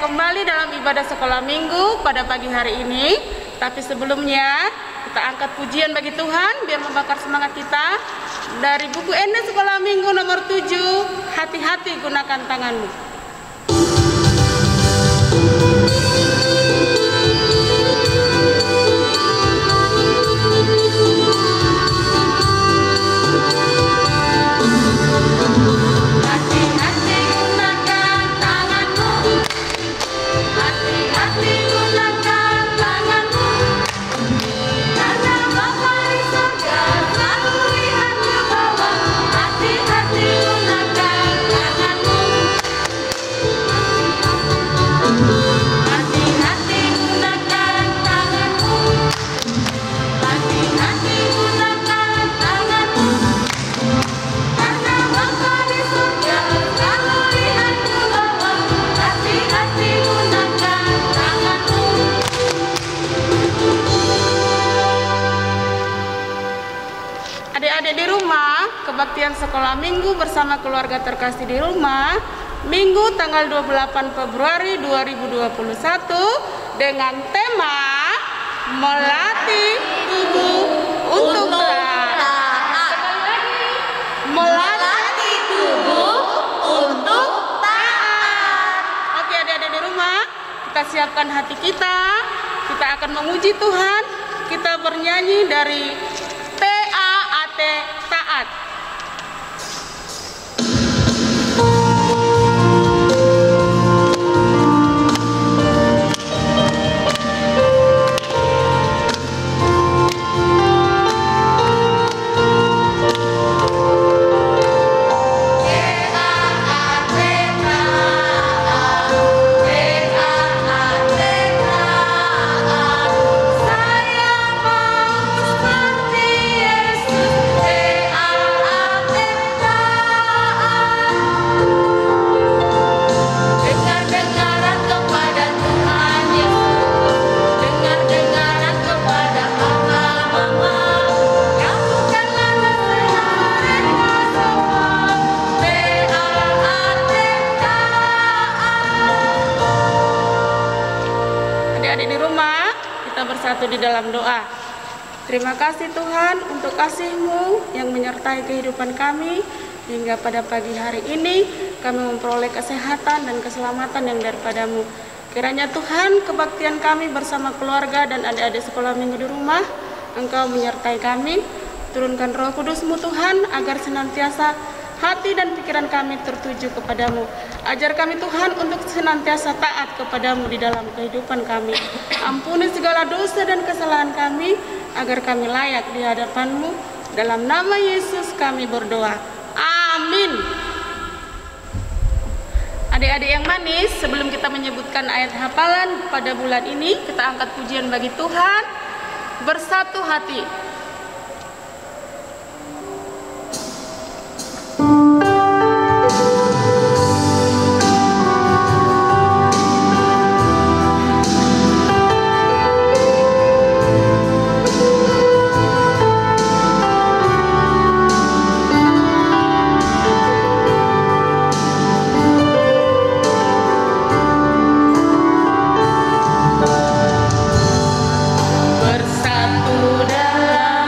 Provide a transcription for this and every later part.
kembali dalam ibadah sekolah minggu pada pagi hari ini. Tapi sebelumnya kita angkat pujian bagi Tuhan biar membakar semangat kita dari buku Ende Sekolah Minggu nomor 7, Hati-hati gunakan tanganmu. Adik-adik di rumah, kebaktian sekolah minggu bersama keluarga terkasih di rumah, Minggu tanggal 28 Februari 2021 dengan tema melatih tubuh untuk taat. Melatih tubuh untuk taat. Oke adik-adik di rumah, kita siapkan hati kita akan memuji Tuhan, kita bernyanyi dari taat. Bersatu di dalam doa. Terima kasih Tuhan untuk kasih-Mu yang menyertai kehidupan kami hingga pada pagi hari ini kami memperoleh kesehatan dan keselamatan yang daripada-Mu. Kiranya Tuhan kebaktian kami bersama keluarga dan adik-adik sekolah minggu di rumah Engkau menyertai kami. Turunkan Roh Kudus-Mu Tuhan agar senantiasa hati dan pikiran kami tertuju kepadamu. Ajar kami Tuhan untuk senantiasa taat kepadamu di dalam kehidupan kami. Ampuni segala dosa dan kesalahan kami, agar kami layak di hadapan-Mu. Dalam nama Yesus kami berdoa. Amin. Adik-adik yang manis, sebelum kita menyebutkan ayat hafalan pada bulan ini, kita angkat pujian bagi Tuhan. Bersatu hati. Bersatu dalam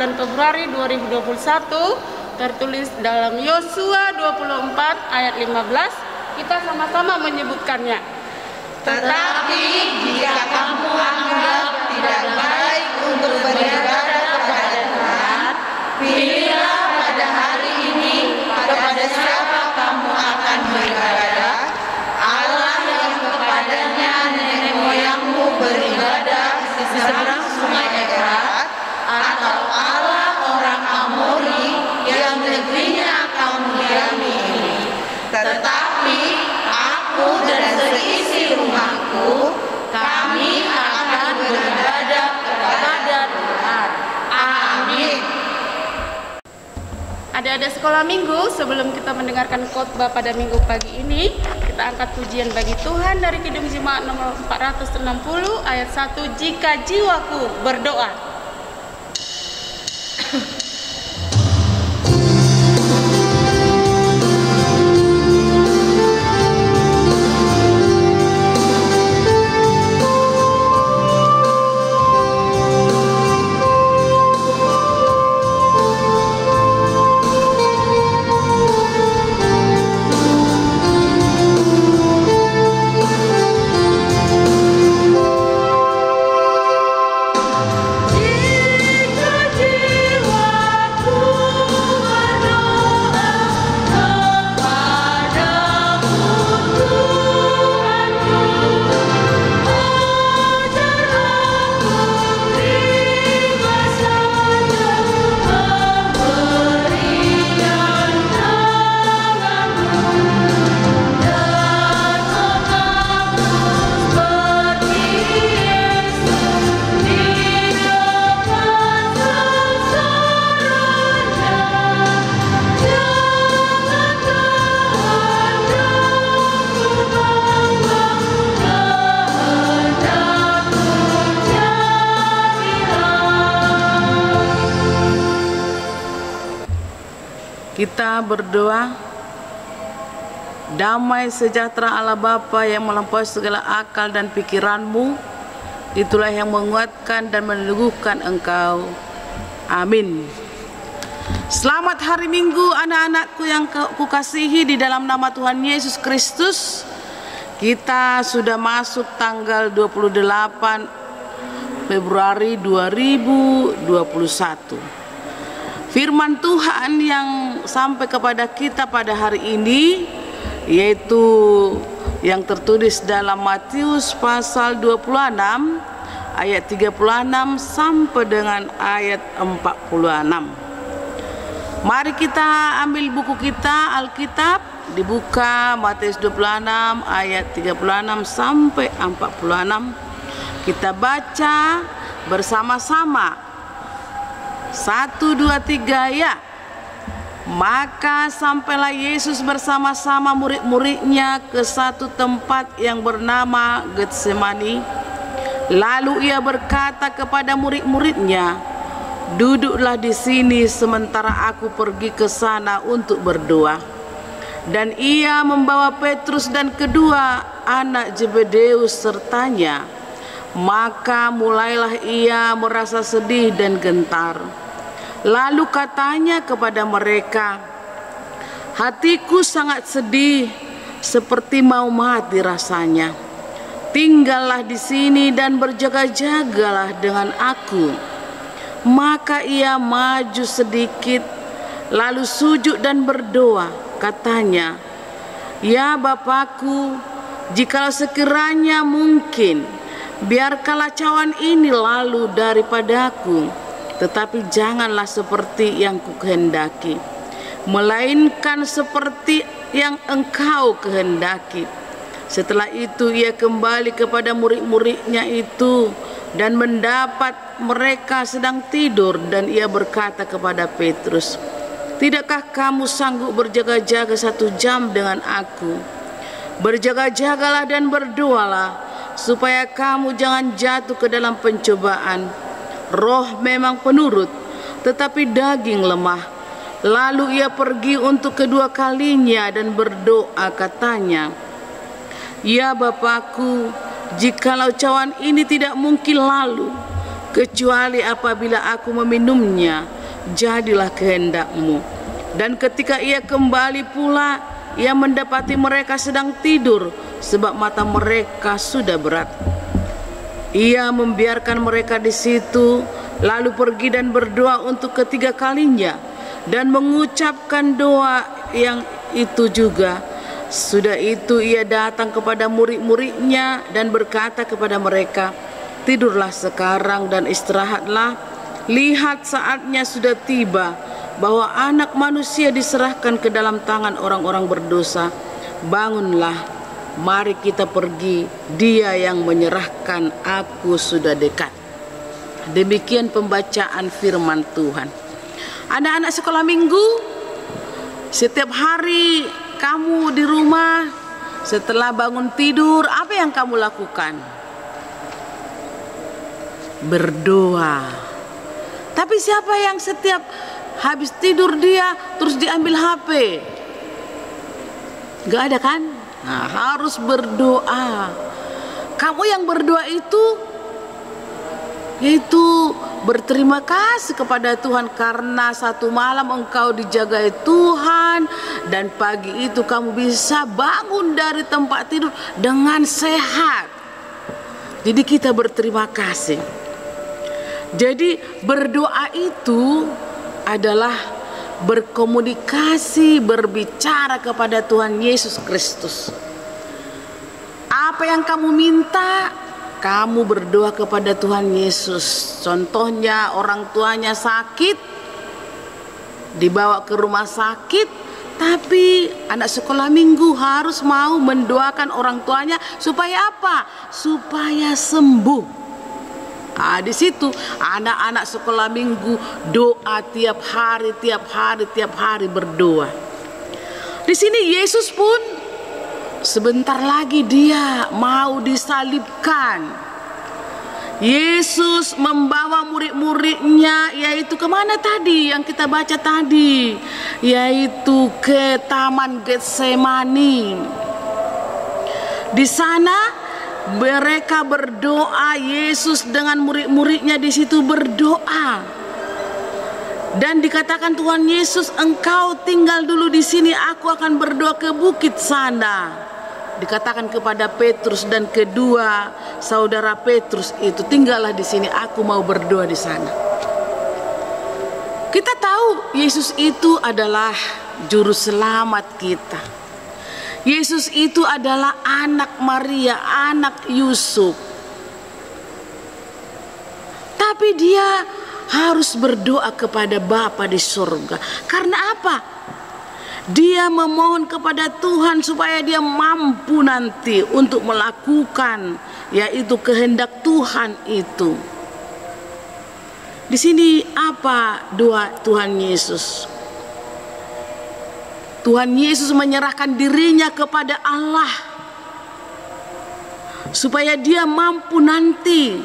bulan Februari 2021, tertulis dalam Yosua 24 ayat 15. Kita sama-sama menyebutkannya. Tetapi jika kamu anggap tidak baik untuk beribadah kepada Tuhan, pilihlah pada hari ini kepada siapa kamu akan beribadah, Allah yang kepadanya nenek moyangmu beribadah di seberang sungai Efrat, atau Allah orang Amori yang negerinya kamu diami ini. Tetapi aku dan seisi rumahku, kami akan beribadah kepada Tuhan. Amin. Adik-adik sekolah minggu, sebelum kita mendengarkan khotbah pada minggu pagi ini, kita angkat pujian bagi Tuhan dari Kidung Jemaat nomor 460 ayat 1, jika jiwaku berdoa. Kita berdoa. Damai sejahtera Allah Bapa yang melampaui segala akal dan pikiranmu, itulah yang menguatkan dan meneguhkan engkau. Amin. Selamat hari Minggu anak-anakku yang kukasihi di dalam nama Tuhan Yesus Kristus. Kita sudah masuk tanggal 28 Februari 2021. Firman Tuhan yang sampai kepada kita pada hari ini yaitu yang tertulis dalam Matius pasal 26 ayat 36 sampai dengan ayat 46. Mari kita ambil buku kita Alkitab, dibuka Matius 26 ayat 36 sampai 46. Kita baca bersama-sama. 1, 2, 3 ya. Maka sampailah Yesus bersama-sama murid-muridnya ke satu tempat yang bernama Getsemani. Lalu ia berkata kepada murid-muridnya, "Duduklah di sini sementara aku pergi ke sana untuk berdoa." Dan ia membawa Petrus dan kedua anak Zebedeus sertanya. Maka mulailah ia merasa sedih dan gentar. Lalu katanya kepada mereka, "Hatiku sangat sedih, seperti mau mati rasanya. Tinggallah di sini dan berjaga-jagalah dengan aku." Maka ia maju sedikit, lalu sujud dan berdoa. Katanya, "Ya Bapakku, jikalau sekiranya mungkin, biarkanlah cawan ini lalu daripadaku. Tetapi janganlah seperti yang kukehendaki, melainkan seperti yang Engkau kehendaki." Setelah itu ia kembali kepada murid-muridnya itu dan mendapat mereka sedang tidur, dan ia berkata kepada Petrus, "Tidakkah kamu sanggup berjaga-jaga 1 jam dengan aku? Berjaga-jagalah dan berdoalah, supaya kamu jangan jatuh ke dalam pencobaan. Roh memang penurut, tetapi daging lemah." Lalu ia pergi untuk kedua kalinya dan berdoa, katanya, "Ya Bapakku, jikalau cawan ini tidak mungkin lalu, kecuali apabila aku meminumnya, jadilah kehendak-Mu. Dan ketika ia kembali pula, ia mendapati mereka sedang tidur, sebab mata mereka sudah berat. Ia membiarkan mereka di situ, lalu pergi dan berdoa untuk ketiga kalinya, dan mengucapkan doa yang itu juga. Sudah itu ia datang kepada murid-muridnya dan berkata kepada mereka, tidurlah sekarang dan istirahatlah. Lihat, saatnya sudah tiba bahwa Anak Manusia diserahkan ke dalam tangan orang-orang berdosa. Bangunlah, mari kita pergi, Dia yang menyerahkan aku sudah dekat. Demikian pembacaan firman Tuhan. Anak-anak sekolah minggu, setiap hari kamu di rumah setelah bangun tidur, apa yang kamu lakukan? Berdoa. Tapi siapa yang setiap habis tidur dia terus diambil HP? Gak ada kan? Nah, harus berdoa. Kamu yang berdoa itu yaitu berterima kasih kepada Tuhan karena satu malam engkau dijagai Tuhan dan pagi itu kamu bisa bangun dari tempat tidur dengan sehat. Jadi kita berterima kasih. Jadi berdoa itu adalah berkomunikasi, berbicara kepada Tuhan Yesus Kristus. Apa yang kamu minta, kamu berdoa kepada Tuhan Yesus. Contohnya orang tuanya sakit, dibawa ke rumah sakit, tapi anak sekolah minggu harus mau mendoakan orang tuanya supaya apa? Supaya sembuh. Di situ anak-anak sekolah minggu doa tiap hari berdoa. Di sini Yesus pun sebentar lagi dia mau disalibkan. Yesus membawa murid-muridnya, yaitu kemana tadi yang kita baca tadi? Yaitu ke Taman Getsemani. Di sana mereka berdoa, Yesus dengan murid-muridnya di situ berdoa. Dan dikatakan Tuhan Yesus, engkau tinggal dulu di sini, aku akan berdoa ke bukit sana. Dikatakan kepada Petrus dan kedua saudara Petrus itu, tinggallah di sini, aku mau berdoa di sana. Kita tahu Yesus itu adalah juru selamat kita. Yesus itu adalah anak Maria, anak Yusuf. Tapi dia harus berdoa kepada Bapa di surga. Karena apa? Dia memohon kepada Tuhan supaya dia mampu nanti untuk melakukan yaitu kehendak Tuhan itu. Di sini apa doa Tuhan Yesus? Tuhan Yesus menyerahkan dirinya kepada Allah supaya dia mampu nanti.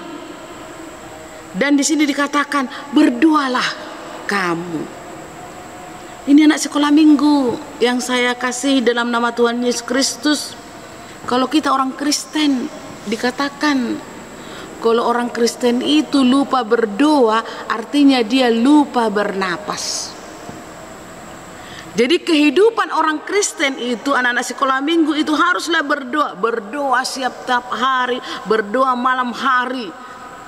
Dan di sini dikatakan berdoalah kamu. Ini anak sekolah minggu yang saya kasih dalam nama Tuhan Yesus Kristus. Kalau kita orang Kristen, dikatakan kalau orang Kristen itu lupa berdoa, artinya dia lupa bernapas. Jadi kehidupan orang Kristen itu, anak-anak sekolah minggu itu haruslah berdoa. Berdoa setiap hari, berdoa malam hari.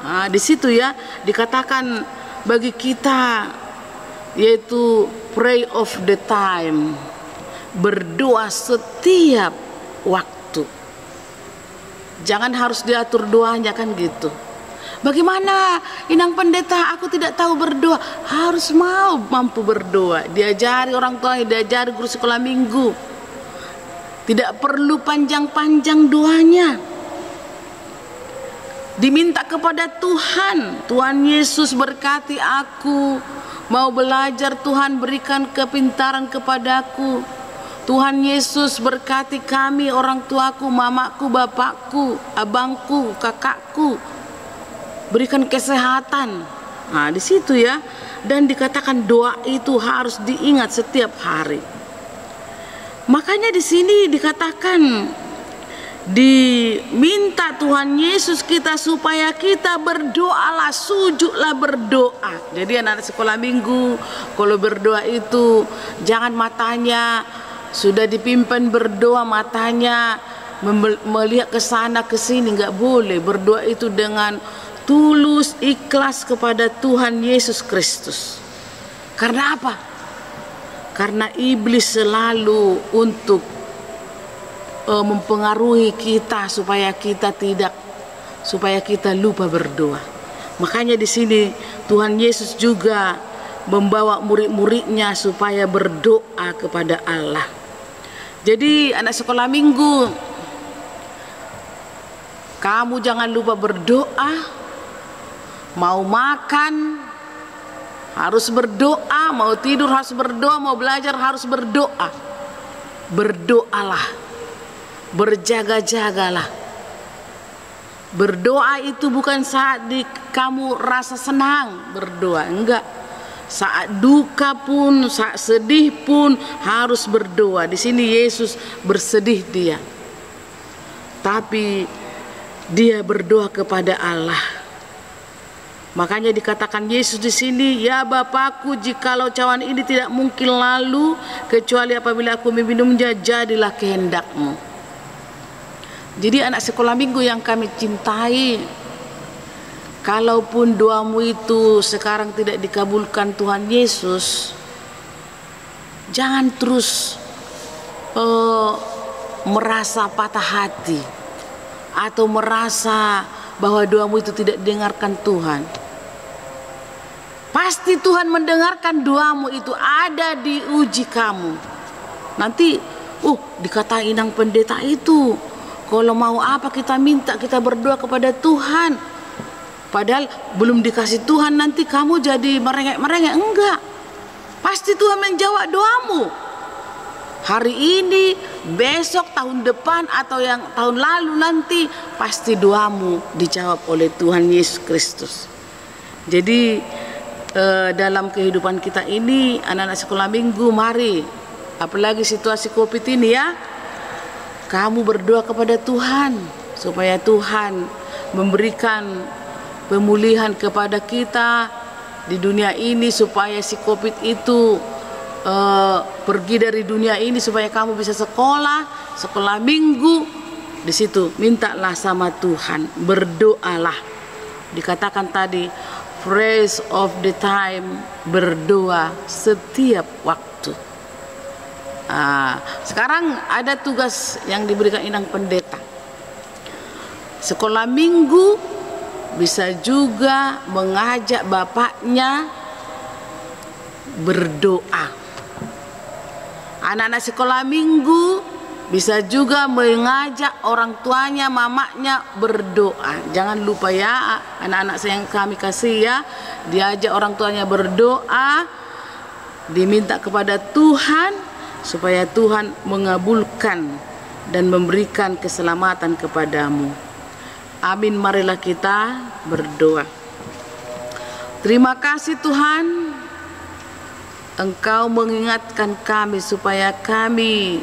Nah, di situ ya dikatakan bagi kita yaitu pray of the time. Berdoa setiap waktu. Jangan harus diatur doanya kan gitu. Bagaimana Inang Pendeta, aku tidak tahu berdoa. Harus mampu berdoa. Diajari orang tua, diajari guru sekolah minggu. Tidak perlu panjang-panjang doanya. Diminta kepada Tuhan. Tuhan Yesus berkati aku. Mau belajar, Tuhan berikan kepintaran kepadaku. Tuhan Yesus berkati kami, orang tuaku, mamaku, bapakku, abangku, kakakku. Berikan kesehatan. Nah, di situ ya. Dan dikatakan doa itu harus diingat setiap hari. Makanya di sini dikatakan diminta Tuhan Yesus kita supaya kita berdoalah, sujudlah berdoa. Jadi anak-anak sekolah minggu kalau berdoa itu jangan matanya sudah dipimpin berdoa, matanya melihat ke sana ke sini, nggak boleh. Berdoa itu dengan tulus, ikhlas kepada Tuhan Yesus Kristus. Karena apa? Karena iblis selalu untuk mempengaruhi kita supaya kita lupa berdoa. Makanya di sini Tuhan Yesus juga membawa murid-muridnya supaya berdoa kepada Allah. Jadi anak sekolah minggu, kamu jangan lupa berdoa. Mau makan harus berdoa, mau tidur harus berdoa, mau belajar harus berdoa. Berdoalah, berjaga-jagalah. Berdoa itu bukan saat kamu rasa senang berdoa, enggak. Saat duka pun, saat sedih pun harus berdoa. Di sini Yesus bersedih dia, tapi dia berdoa kepada Allah. Makanya dikatakan Yesus di sini, ya Bapakku, jikalau cawan ini tidak mungkin lalu, kecuali apabila aku meminumnya, jadilah kehendak-Mu. Jadi anak sekolah minggu yang kami cintai, kalaupun doamu itu sekarang tidak dikabulkan Tuhan Yesus, jangan terus merasa patah hati atau merasa bahwa doamu itu tidak didengarkan Tuhan. Pasti Tuhan mendengarkan doamu itu, ada di uji kamu. Nanti dikatain inang pendeta itu, kalau mau apa kita minta, kita berdoa kepada Tuhan. Padahal belum dikasih Tuhan, nanti kamu jadi merengek-merengek. Enggak, pasti Tuhan menjawab doamu. Hari ini, besok, tahun depan, atau yang tahun lalu nanti, pasti doamu dijawab oleh Tuhan Yesus Kristus. Jadi dalam kehidupan kita ini, anak-anak sekolah minggu, mari, apalagi situasi COVID ini ya, kamu berdoa kepada Tuhan supaya Tuhan memberikan pemulihan kepada kita di dunia ini, supaya si COVID itu pergi dari dunia ini, supaya kamu bisa sekolah minggu. Di situ mintalah sama Tuhan, berdoalah. Dikatakan tadi, praise of the time, berdoa setiap waktu. Sekarang ada tugas yang diberikan inang pendeta. Sekolah minggu bisa juga mengajak bapaknya berdoa. Anak-anak sekolah minggu bisa juga mengajak orang tuanya, mamanya berdoa. Jangan lupa ya, anak-anak yang kami kasih ya, diajak orang tuanya berdoa, diminta kepada Tuhan supaya Tuhan mengabulkan dan memberikan keselamatan kepadamu. Amin. Marilah kita berdoa. Terima kasih Tuhan, Engkau mengingatkan kami supaya kami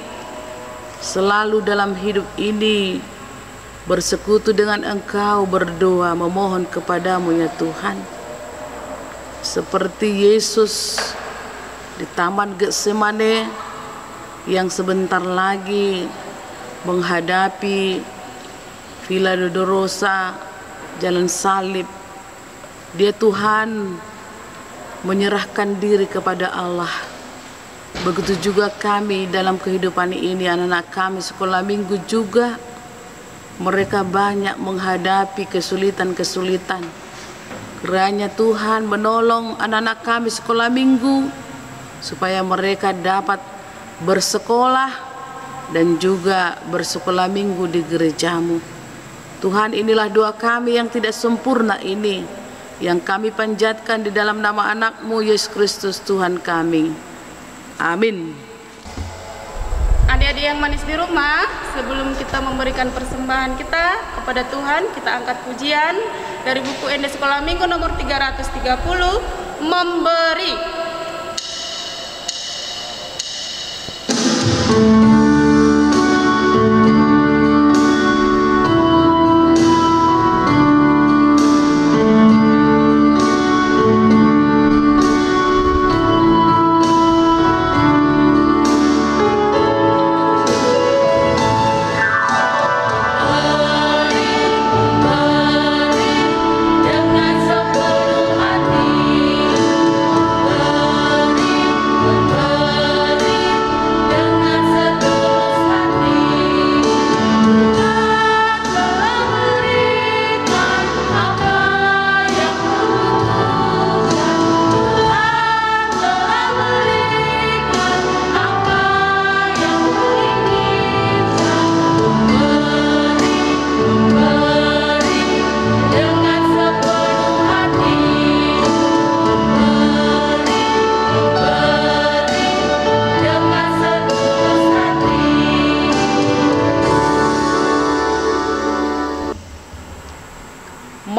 selalu dalam hidup ini bersekutu dengan Engkau, berdoa, memohon kepadamu ya Tuhan. Seperti Yesus di Taman Getsemane yang sebentar lagi menghadapi Via Dolorosa, jalan salib, dia Tuhan menyerahkan diri kepada Allah. Begitu juga kami dalam kehidupan ini, anak-anak kami sekolah minggu juga, mereka banyak menghadapi kesulitan-kesulitan. Kiranya Tuhan menolong anak-anak kami sekolah minggu supaya mereka dapat bersekolah dan juga bersekolah minggu di gerejamu. Tuhan, inilah doa kami yang tidak sempurna ini, yang kami panjatkan di dalam nama anak-Mu Yesus Kristus Tuhan kami. Amin. Adik-adik yang manis di rumah, sebelum kita memberikan persembahan kita kepada Tuhan, kita angkat pujian dari buku ND Sekolah Minggu nomor 330, Memberi.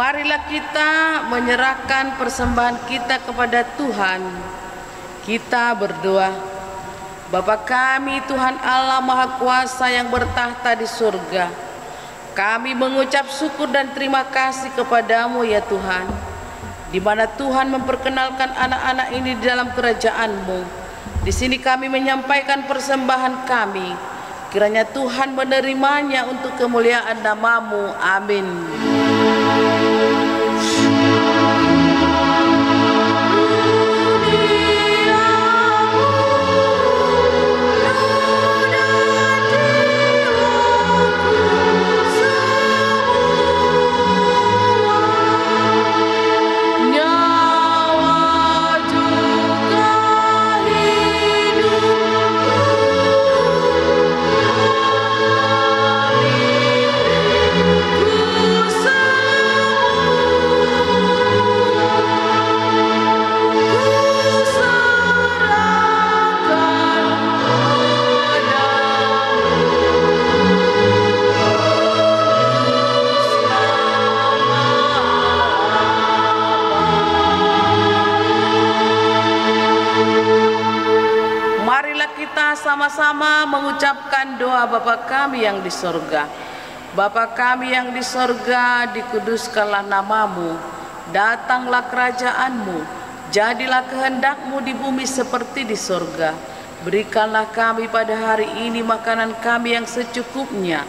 Marilah kita menyerahkan persembahan kita kepada Tuhan. Kita berdoa. Bapa kami Tuhan Allah Maha Kuasa yang bertahta di surga, kami mengucap syukur dan terima kasih kepadamu ya Tuhan, di mana Tuhan memperkenalkan anak-anak ini di dalam kerajaan-Mu. Di sini kami menyampaikan persembahan kami. Kiranya Tuhan menerimanya untuk kemuliaan nama-Mu. Amin. Sama-sama mengucapkan doa Bapa kami yang di sorga. Bapa kami yang di sorga, dikuduskanlah nama-Mu, datanglah kerajaan-Mu, jadilah kehendak-Mu di bumi seperti di sorga. Berikanlah kami pada hari ini makanan kami yang secukupnya,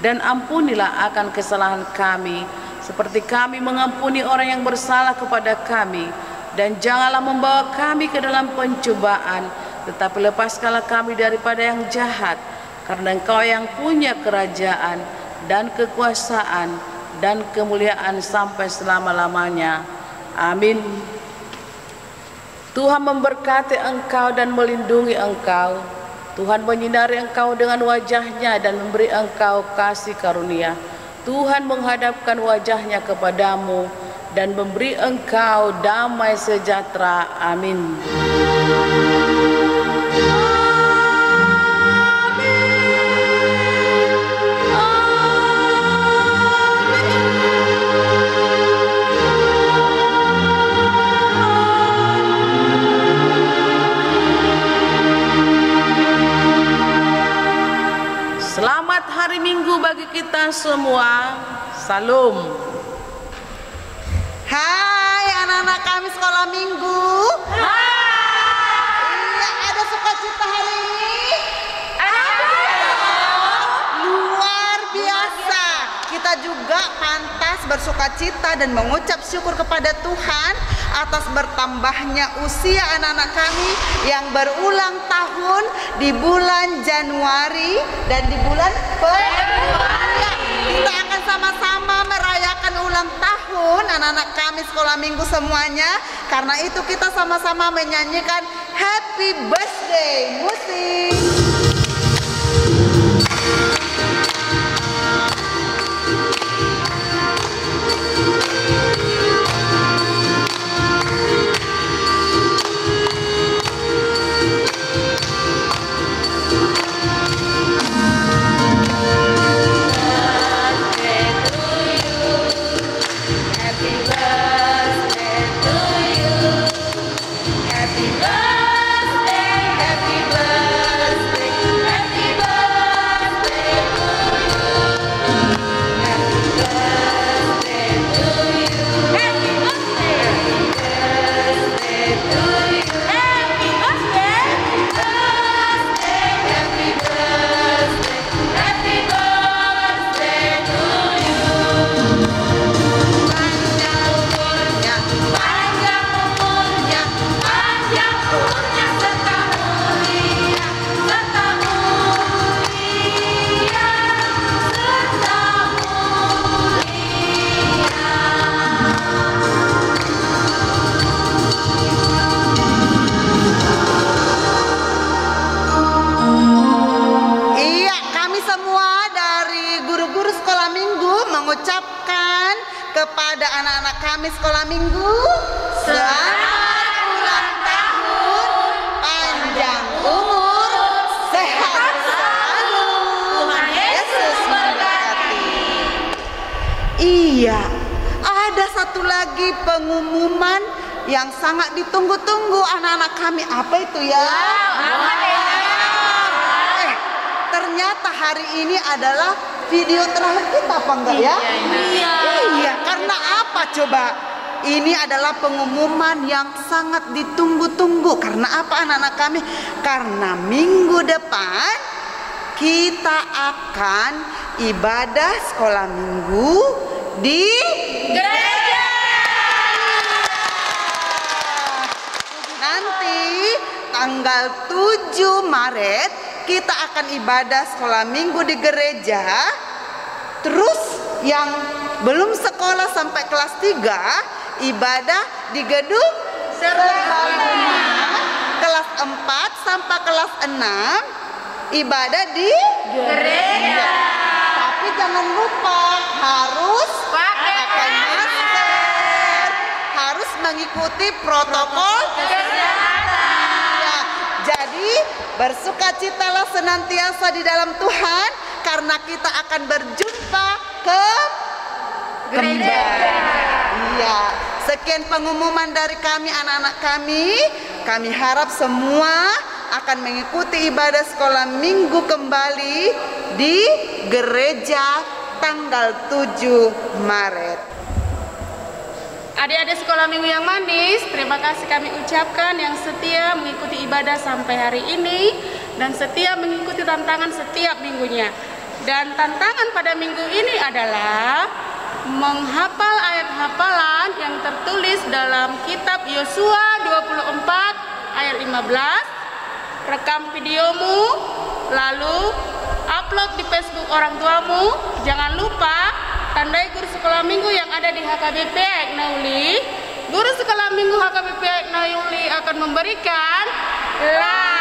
dan ampunilah akan kesalahan kami, seperti kami mengampuni orang yang bersalah kepada kami. Dan janganlah membawa kami ke dalam pencobaan, tetapi lepaskanlah kami daripada yang jahat, karena Engkau yang punya kerajaan dan kekuasaan dan kemuliaan sampai selama-lamanya. Amin. Tuhan memberkati engkau dan melindungi engkau. Tuhan menyinari engkau dengan wajah-Nya dan memberi engkau kasih karunia. Tuhan menghadapkan wajah-Nya kepadamu dan memberi engkau damai sejahtera. Amin. Selamat hari Minggu bagi kita semua. Salam. Hai anak-anak kami sekolah minggu. Hai. Iya, ada sukacita hari ini? Luar biasa. Kita juga pantas bersukacita dan mengucap syukur kepada Tuhan atas bertambahnya usia anak-anak kami yang berulang tahun di bulan Januari dan di bulan Februari. Kita akan sama-sama merayakan ulang tahun anak-anak kami sekolah minggu semuanya. Karena itu kita sama-sama menyanyikan Happy Birthday. Musik. Mengucapkan kepada anak-anak kami sekolah minggu, selamat ulang tahun, panjang umur, sehat selalu, Tuhan Yesus memberkati. Iya, ada satu lagi pengumuman yang sangat ditunggu-tunggu anak-anak kami. Apa itu ya? Ternyata hari ini adalah video terakhir kita, apa enggak ya? Iya, karena apa coba? Ini adalah pengumuman yang sangat ditunggu-tunggu. Karena apa anak-anak kami? Karena minggu depan kita akan ibadah sekolah minggu di gereja. Nanti tanggal 7 Maret kita akan ibadah sekolah minggu di gereja. Terus yang belum sekolah sampai kelas 3 ibadah di gedung serbaguna. Kelas 4 sampai kelas 6 ibadah di gereja. Tapi jangan lupa harus pakai masker, harus mengikuti protokol kesehatan. Ya, jadi bersukacitalah senantiasa di dalam Tuhan, karena kita akan berjumpa kembali. Iya, sekian pengumuman dari kami anak-anak kami. Kami harap semua akan mengikuti ibadah sekolah minggu kembali di gereja tanggal 7 Maret. Adik-adik sekolah minggu yang manis, terima kasih kami ucapkan yang setia mengikuti ibadah sampai hari ini dan setia mengikuti tantangan setiap minggunya. Dan tantangan pada minggu ini adalah menghafal ayat hafalan yang tertulis dalam kitab Yosua 24 ayat 15. Rekam videomu, lalu upload di Facebook orang tuamu. Jangan lupa tandai guru sekolah minggu yang ada di HKBP Nauli. Guru sekolah minggu HKBP Nauli akan memberikan like.